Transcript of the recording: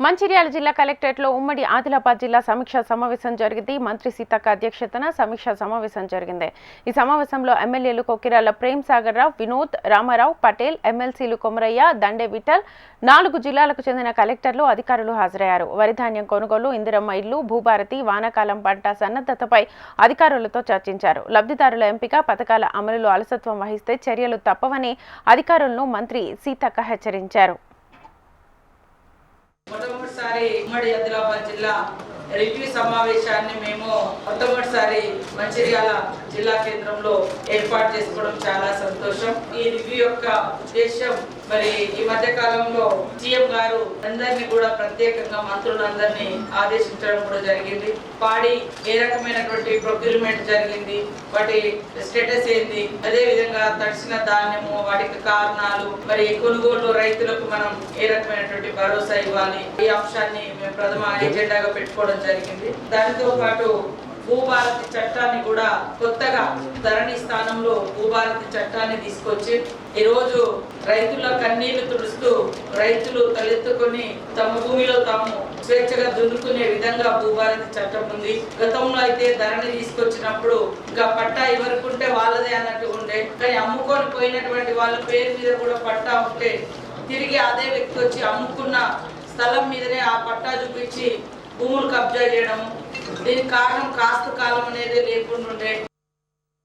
మంచిర్యాల జిల్లా కలెక్టరేట్లో ఉమ్మడి ఆదిలాబాద్ జిల్లా సమీక్షా సమావేశం జరిగింది. మంత్రి సీతక్క అధ్యక్షతన సమీక్షా సమావేశం జరిగింది. ఈ సమావేశంలో ఎమ్మెల్యేలు కొకిరాల ప్రేమ్ సాగర్ రావు, వినోద్, రామారావు, పటేల్, ఎమ్మెల్సీలు కొమరయ్య, దండే విఠల్, 4 జిల్లాలకు చెందిన కలెక్టర్లు, అధికారులు హాజరయ్యారు. వరిధాన్యం కొనుగోలు, ఇందిరమ్మ ఇల్లు, భూభారతి, వానాకాలం పంట సన్నద్ధతపై అధికారులతో చర్చించారు. లబ్ధిదారుల ఎంపిక, పథకాల అమలులో అలసత్వం వహిస్తే చర్యలు తప్పవని అధికారులను మంత్రి సీతక్క హెచ్చరించారు. మొట్టమొదటిసారి ఉమ్మడి ఆదిలాబాద్ జిల్లా రివ్యూ సమావేశాన్ని మేము మొట్టమొదటిసారి మంచిర్యాల జిల్లా కేంద్రంలో ఏర్పాటు చేసుకోవడం చాలా సంతోషం. ఈ రివ్యూ యొక్క ఉద్దేశం మరి ఈ మధ్య కాలంలో సీఎం గారు అందరినీ కూడా ప్రత్యేకంగా మంత్రులందరినీ ఆదేశించడం కూడా జరిగింది. పాడి ఏ రకమైనటువంటి ప్రొక్యూర్మెంట్ జరిగింది, వాటి స్టేటస్ ఏంది, అదే విధంగా తడిసిన ధాన్యము, వాటికి కారణాలు, మరి కొనుగోలు రైతులకు మనం ఏ రకమైనటువంటి భరోసా ఇవ్వాలి, ఈ అంశాన్ని మేము ప్రథమ ఎజెండాగా పెట్టుకోవడం జరిగింది. దానితో పాటు భూభారతి చట్టాన్ని కూడా కొత్తగా ధరణి స్థానంలో భూభారతి చట్టాన్ని తీసుకొచ్చి ఈరోజు రైతుల కన్నీళ్లు తుడుస్తూ రైతులు తలెత్తుకొని తమ భూమిలో తాము స్వేచ్ఛగా దున్నుకునే విధంగా భూభారతి చట్టం ఉంది. గతంలో అయితే ధరణి తీసుకొచ్చినప్పుడు ఇంకా పట్టా ఎవరికుంటే వాళ్ళదే అన్నట్టు ఉండే, కానీ అమ్ముకొని పోయినటువంటి వాళ్ళ పేరు మీద కూడా పట్టా ఉంటే తిరిగి అదే వ్యక్తి వచ్చి అమ్ముకున్న స్థలం మీదనే ఆ పట్టా చూపించి భూములు కబ్జా చేయడము. దీనికి కారణం కాస్త కాలం అనేది లేకుండా ఉండే.